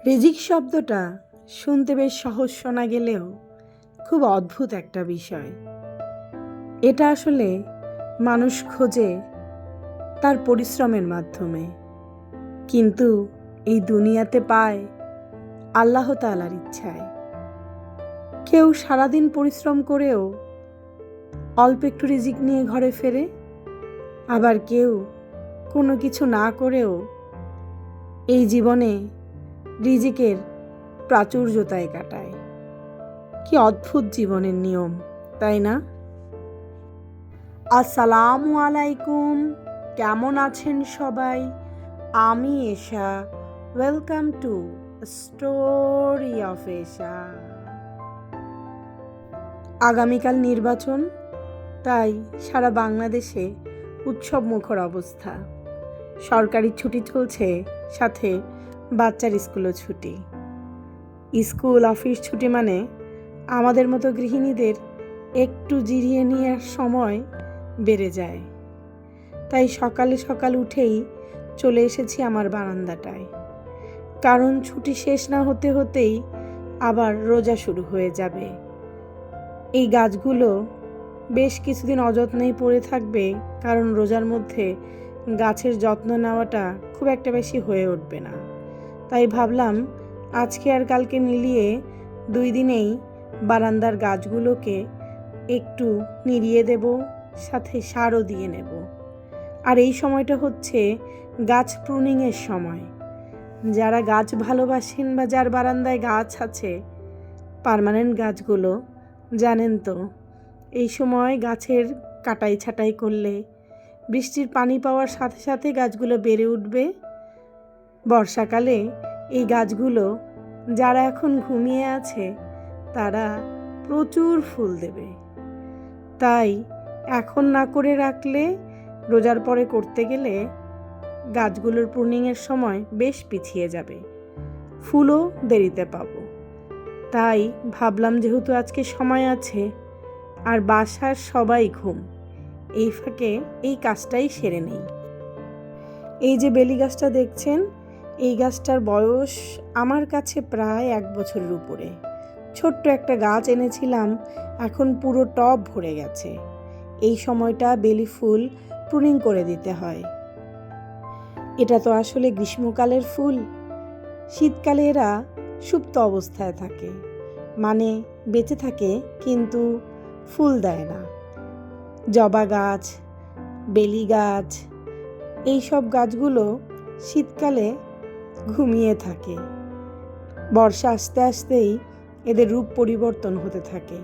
রিজিক শব্দটা শুনতে বেশ সহজ শোনা গেলেও খুব অদ্ভুত একটা বিষয়। এটা আসলে মানুষ খোঁজে তার পরিশ্রমের মাধ্যমে, কিন্তু এই দুনিয়াতে পায় আল্লাহ তাআলার ইচ্ছায়। কেউ সারাদিন পরিশ্রম করেও অল্প একটু রিজিক নিয়ে ঘরে ফেরে, আবার কেউ কোনো কিছু না করেও এই জীবনে রিজিকের প্রাচুর্যতায় কাটায়। কি অদ্ভুত জীবনের নিয়ম, তাই না? আসসালামু আলাইকুম, কেমন আছেন সবাই? আমি এশা। ওয়েলকাম টু স্টোরি অফ এশা। আগামীকাল নির্বাচন, তাই সারা বাংলাদেশে উৎসব মুখর অবস্থা। সরকারি ছুটি চলছে, সাথে বাচ্চার স্কুলও ছুটি। স্কুল অফিস ছুটি মানে আমাদের মতো গৃহিণীদের একটু জিরিয়ে নেওয়ার সময় বেড়ে যায়। তাই সকালে সকাল উঠেই চলে এসেছি আমার বারান্দাটায়, কারণ ছুটি শেষ না হতে হতেই আবার রোজা শুরু হয়ে যাবে। এই গাছগুলো বেশ কিছুদিন অযত্নেই পড়ে থাকবে, কারণ রোজার মধ্যে গাছের যত্ন নেওয়াটা খুব একটা বেশি হয়ে উঠবে না। তাই ভাবলাম আজকে আর কালকে মিলিয়ে 2 দিনেই বারান্দার গাছগুলোকে একটু নিড়িয়ে দেব, সাথে সারও দিয়ে নেব। আর এই সময়টা হচ্ছে গাছ প্রুনিংয়ের সময়। যারা গাছ ভালোবাসেন বা যার বারান্দায় গাছ আছে, পার্মানেন্ট গাছগুলো, জানেন তো এই সময় গাছের কাটাই ছাঁটাই করলে বৃষ্টির পানি পাওয়ার সাথে সাথে গাছগুলো বেড়ে উঠবে। বর্ষাকালে এই গাছগুলো, যারা এখন ঘুমিয়ে আছে, তারা প্রচুর ফুল দেবে। তাই এখন না করে রাখলে রোজার পরে করতে গেলে গাছগুলোর প্রুনিংয়ের সময় বেশ পিছিয়ে যাবে, ফুলও দেরিতে পাবো। তাই ভাবলাম যেহেতু আজকে সময় আছে আর বাসার সবাই ঘুম, এই ফাঁকে এই কাজটাই সেরে নেই। এই যে বেলি গাছটা দেখছেন, এই গাছটার বয়স আমার কাছে প্রায় 1 বছরের উপরে। ছোট্ট একটা গাছ এনেছিলাম, এখন পুরো টব ভরে গেছে। এই সময়টা বেলি ফুল প্রুনিং করে দিতে হয়। এটা তো আসলে গ্রীষ্মকালের ফুল, শীতকালে এরা সুপ্ত অবস্থায় থাকে, মানে বেঁচে থাকে কিন্তু ফুল দেয় না। জবা গাছ, বেলি গাছ, এই সব গাছগুলো শীতকালে ঘুমিয়ে থাকে। বর্ষা আসতে আসতেই এদের রূপ পরিবর্তন হতে থাকে,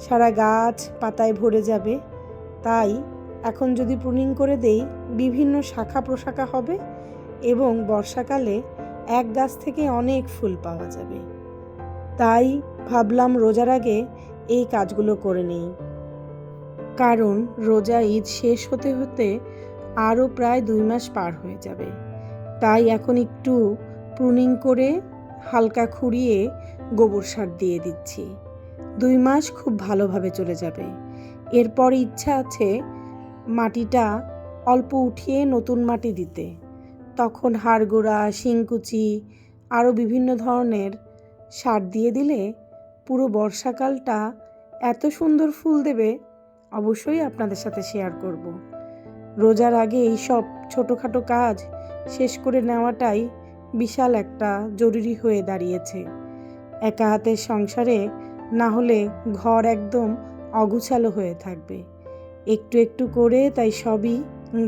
সারা গাছ পাতায় ভরে যাবে। তাই এখন যদি প্রুনিং করে দেই, বিভিন্ন শাখা প্রশাখা হবে এবং বর্ষাকালে এক গাছ থেকে অনেক ফুল পাওয়া যাবে। তাই ভাবলাম রোজার আগে এই কাজগুলো করে নেই, কারণ রোজা ঈদ শেষ হতে হতে আরও প্রায় 2 মাস পার হয়ে যাবে। তাই এখন একটু প্রুনিং করে হালকা খুঁড়িয়ে গোবর সার দিয়ে দিচ্ছি। 2 মাস খুব ভালোভাবে চলে যাবে। এরপর ইচ্ছা আছে মাটিটা অল্প উঠিয়ে নতুন মাটি দিতে। তখন হাড়গোড়া, শিংকুচি, আরও বিভিন্ন ধরনের সার দিয়ে দিলে পুরো বর্ষাকালটা এত সুন্দর ফুল দেবে, অবশ্যই আপনাদের সাথে শেয়ার করব। রোজার আগে এই সব ছোটোখাটো কাজ শেষ করে নেওয়াটাই বিশাল একটা জরুরি হয়ে দাঁড়িয়েছে। একা হাতের সংসারে না হলে ঘর একদম অগুছালো হয়ে থাকবে। একটু একটু করে তাই সবই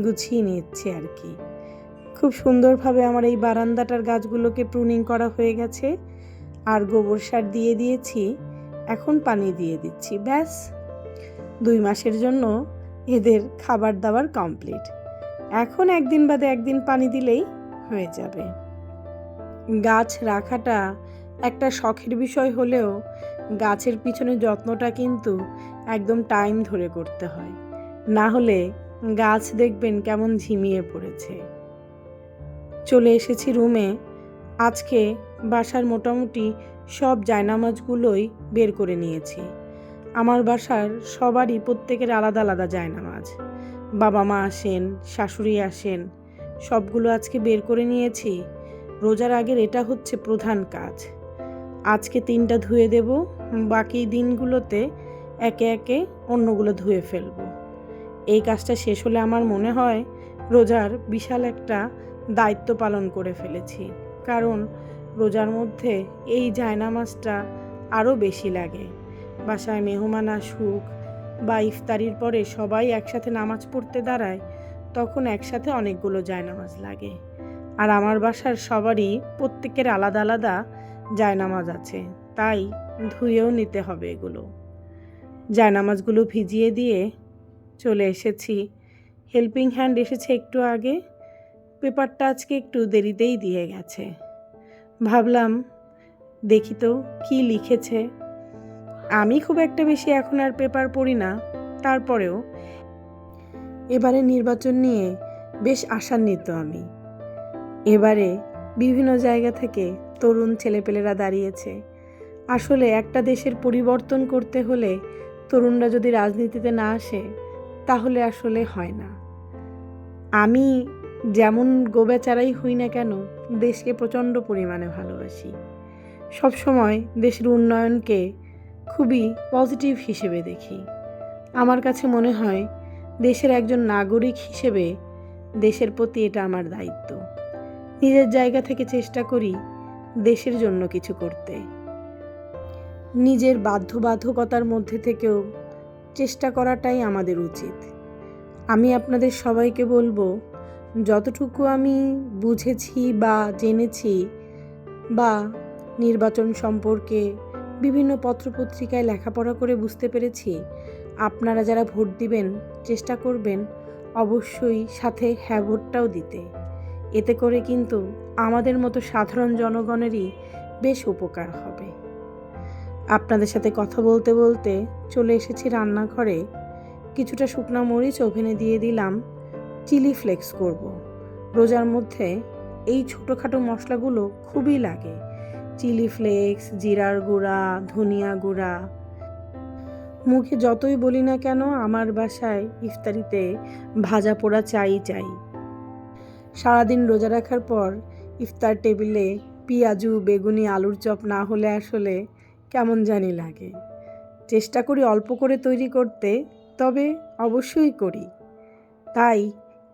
গুছিয়ে নিচ্ছে আর কি। খুব সুন্দরভাবে আমার এই বারান্দাটার গাছগুলোকে প্রুনিং করা হয়ে গেছে, আর গোবর সার দিয়ে দিয়েছি, এখন পানি দিয়ে দিচ্ছি। ব্যাস 2 মাসের জন্য এদের খাবার দাবার কমপ্লিট। এখন 1 দিন বাদে 1 দিন পানি দিলেই হয়ে যাবে। গাছ রাখাটা একটা শখের বিষয় হলেও গাছের পিছনে যত্নটা কিন্তু একদম টাইম ধরে করতে হয়, না হলে গাছ দেখবেন কেমন ঝিমিয়ে পড়েছে। চলে এসেছি রুমে। আজকে বাসার মোটামুটি সব জায়নামাজগুলোই বের করে নিয়েছি। আমার বাসার সবারই প্রত্যেকের আলাদা আলাদা জায়নামাজ। বাবা মা আসেন, শাশুড়ি আসেন, সবগুলো আজকে বের করে নিয়েছি। রোজার আগের এটা হচ্ছে প্রধান কাজ। আজকে 3টা ধুয়ে দেব, বাকি দিনগুলোতে একে একে অন্যগুলো ধুয়ে ফেলব। এই কাজটা শেষ হলে আমার মনে হয় রোজার বিশাল একটা দায়িত্ব পালন করে ফেলেছি। কারণ রোজার মধ্যে এই জায়নামাজটা আরও বেশি লাগে। বাসায় মেহমান আসুক বা ইফতারির পরে সবাই একসাথে নামাজ পড়তে দাঁড়ায়, তখন একসাথে অনেকগুলো জায়নামাজ লাগে। আর আমার বাসার সবারই প্রত্যেকের আলাদা আলাদা জায়নামাজ আছে, তাই ধুয়েও নিতে হবে এগুলো। জায়নামাজগুলো ভিজিয়ে দিয়ে চলে এসেছি। হেল্পিং হ্যান্ড এসেছে একটু আগে, পেপারটা আজকে একটু দেরিতেই দিয়ে গেছে। ভাবলাম দেখি তো কী লিখেছে। আমি খুব একটা বেশি এখন আর পেপার পড়ি না, তারপরেও এবারে নির্বাচন নিয়ে বেশ আশান্বিত আমি। এবারে বিভিন্ন জায়গা থেকে তরুণ ছেলেপেলেরা দাঁড়িয়েছে। আসলে একটা দেশের পরিবর্তন করতে হলে তরুণরা যদি রাজনীতিতে না আসে তাহলে আসলে হয় না। আমি যেমন গোবেচারাই হই না কেন, দেশকে প্রচণ্ড পরিমাণে ভালোবাসি। সবসময় দেশের উন্নয়নকে খুবই পজিটিভ হিসেবে দেখি। আমার কাছে মনে হয় দেশের একজন নাগরিক হিসেবে দেশের প্রতি এটা আমার দায়িত্ব। নিজের জায়গা থেকে চেষ্টা করি দেশের জন্য কিছু করতে। নিজের বাধ্যবাধকতার মধ্যে থেকেও চেষ্টা করাটাই আমাদের উচিত। আমি আপনাদের সবাইকে বলবো, যতটুকু আমি বুঝেছি বা জেনেছি বা নির্বাচন সম্পর্কে বিভিন্ন পত্রপত্রিকায় লেখাপড়া করে বুঝতে পেরেছি, আপনারা যারা ভোট দিবেন চেষ্টা করবেন অবশ্যই সাথে হ্যাঁ ভোটটাও দিতে। এতে করে কিন্তু আমাদের মতো সাধারণ জনগণেরই বেশ উপকার হবে। আপনাদের সাথে কথা বলতে বলতে চলে এসেছি রান্নাঘরে। কিছুটা শুকনো মরিচ ওভেনে দিয়ে দিলাম, চিলি ফ্লেক্স করব। রোজার মধ্যে এই ছোটোখাটো মশলাগুলো খুবই লাগে। চিলি ফ্লেক্স, জিরার গুঁড়া, ধনিয়া গুঁড়া। মুখে যতই বলি না কেন, আমার বাসায় ইফতারিতে ভাজা পোড়া চাই। সারাদিন রোজা রাখার পর ইফতার টেবিলে পেঁয়াজু, বেগুনি, আলুর চপ না হলে আসলে কেমন জানি লাগে। চেষ্টা করি অল্প করে তৈরি করতে, তবে অবশ্যই করি। তাই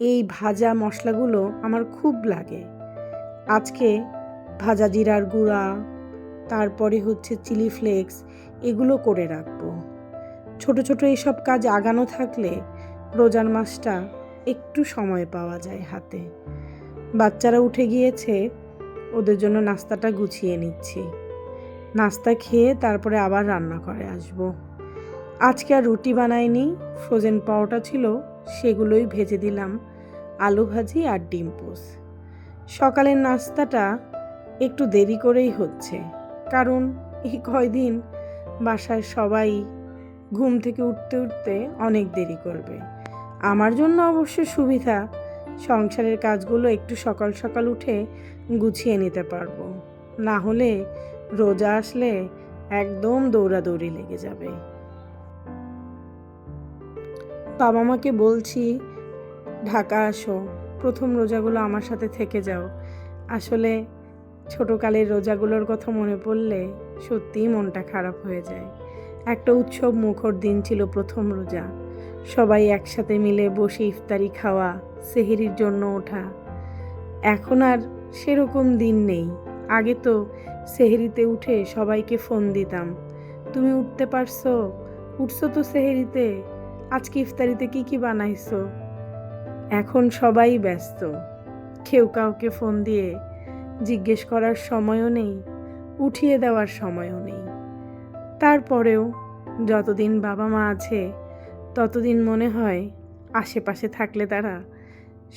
এই ভাজা মশলাগুলো আমার খুব লাগে। আজকে ভাজা জিরার গুঁড়া, তারপরে হচ্ছে চিলি ফ্লেক্স, এগুলো করে রাখবো। ছোট ছোট এইসব কাজ আগানো থাকলে রোজার মাসটা একটু সময় পাওয়া যায় হাতে। বাচ্চারা উঠে গিয়েছে, ওদের জন্য নাস্তাটা গুছিয়ে নিচ্ছি। নাস্তা খেয়ে তারপরে আবার রান্না করে আসব। আজকে আর রুটি বানাইনি, ফ্রোজেন পাউটা ছিল, সেগুলোই ভেজে দিলাম, আলু ভাজি আর ডিম পোস্ট। সকালের নাস্তাটা একটু দেরি করেই হচ্ছে, কারণ এই কয়দিন বাসায় সবাই ঘুম থেকে উঠতে উঠতে অনেক দেরি করবে। আমার জন্য অবশ্য সুবিধা, সংসারের কাজগুলো একটু সকাল সকাল উঠে গুছিয়ে নিতে পারবো। না হলে রোজা আসলে একদম দৌড়াদৌড়ি লেগে যাবে। বাবা মাকে বলছি ঢাকা আসো, প্রথম রোজাগুলো আমার সাথে থেকে যাও। আসলে ছোটোকালের রোজাগুলোর কথা মনে পড়লে সত্যিই মনটা খারাপ হয়ে যায়। একটা উৎসব মুখর দিন ছিল প্রথম রোজা। সবাই একসাথে মিলে বসে ইফতারি খাওয়া, সেহরির জন্য ওঠা। এখন আর সেরকম দিন নেই। আগে তো সেহরিতে উঠে সবাইকে ফোন দিতাম, তুমি উঠতে পারছো, উঠছো তো সেহরিতে, আজকে ইফতারিতে কি বানাইছো। এখন সবাই ব্যস্ত, কেউ কাউকে ফোন দিয়ে জিজ্ঞেস করার সময়ও নেই, উঠিয়ে দেওয়ার সময়ও নেই। তারপরেও যতদিন বাবা মা আছে ততদিন মনে হয় আশেপাশে থাকলে তারা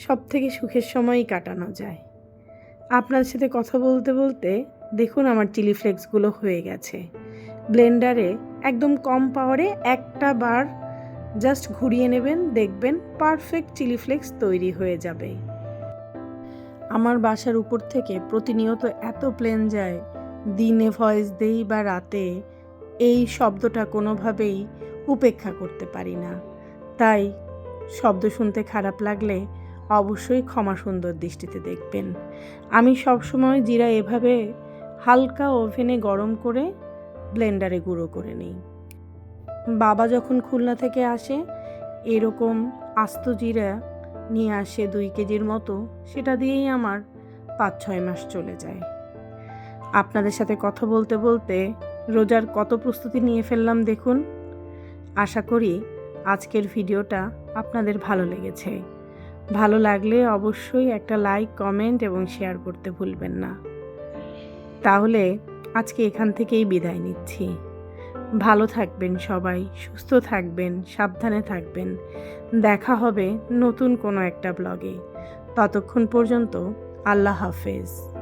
সব থেকে সুখের সময়ই কাটানো যায়। আপনার সাথে কথা বলতে বলতে দেখুন আমার চিলি ফ্লেক্সগুলো হয়ে গেছে। ব্লেন্ডারে একদম কম পাওয়ারে একটা বার জাস্ট ঘুরিয়ে নেবেন, দেখবেন পারফেক্ট চিলি ফ্লেক্স তৈরি হয়ে যাবে। আমার বাসার উপর থেকে প্রতিনিয়ত এত প্লেন যায়, দিনে ভয়েস দেই বা রাতে, এই শব্দটা কোনোভাবেই উপেক্ষা করতে পারি না। তাই শব্দ শুনতে খারাপ লাগলে অবশ্যই ক্ষমা সুন্দর দৃষ্টিতে দেখবেন। আমি সবসময় জিরা এভাবে হালকা ওভেনে গরম করে ব্লেন্ডারে গুঁড়ো করে নিই। বাবা যখন খুলনা থেকে আসে এরকম আস্ত জিরা নিয়ে আসে 2 কেজির মতো, সেটা দিয়েই আমার 5-6 মাস চলে যায়। আপনাদের সাথে কথা বলতে বলতে রোজার কত প্রস্তুতি নিয়ে ফেললাম দেখুন। আশা করি আজকের ভিডিওটা আপনাদের ভালো লেগেছে। ভালো লাগলে অবশ্যই একটা লাইক, কমেন্ট এবং শেয়ার করতে ভুলবেন না। তাহলে আজকে এখান থেকেই বিদায় নিচ্ছি। ভালো থাকবেন সবাই, সুস্থ থাকবেন, সাবধানে থাকবেন। দেখা হবে নতুন কোনো একটা ব্লগে। ততক্ষণ পর্যন্ত আল্লাহ হাফেজ।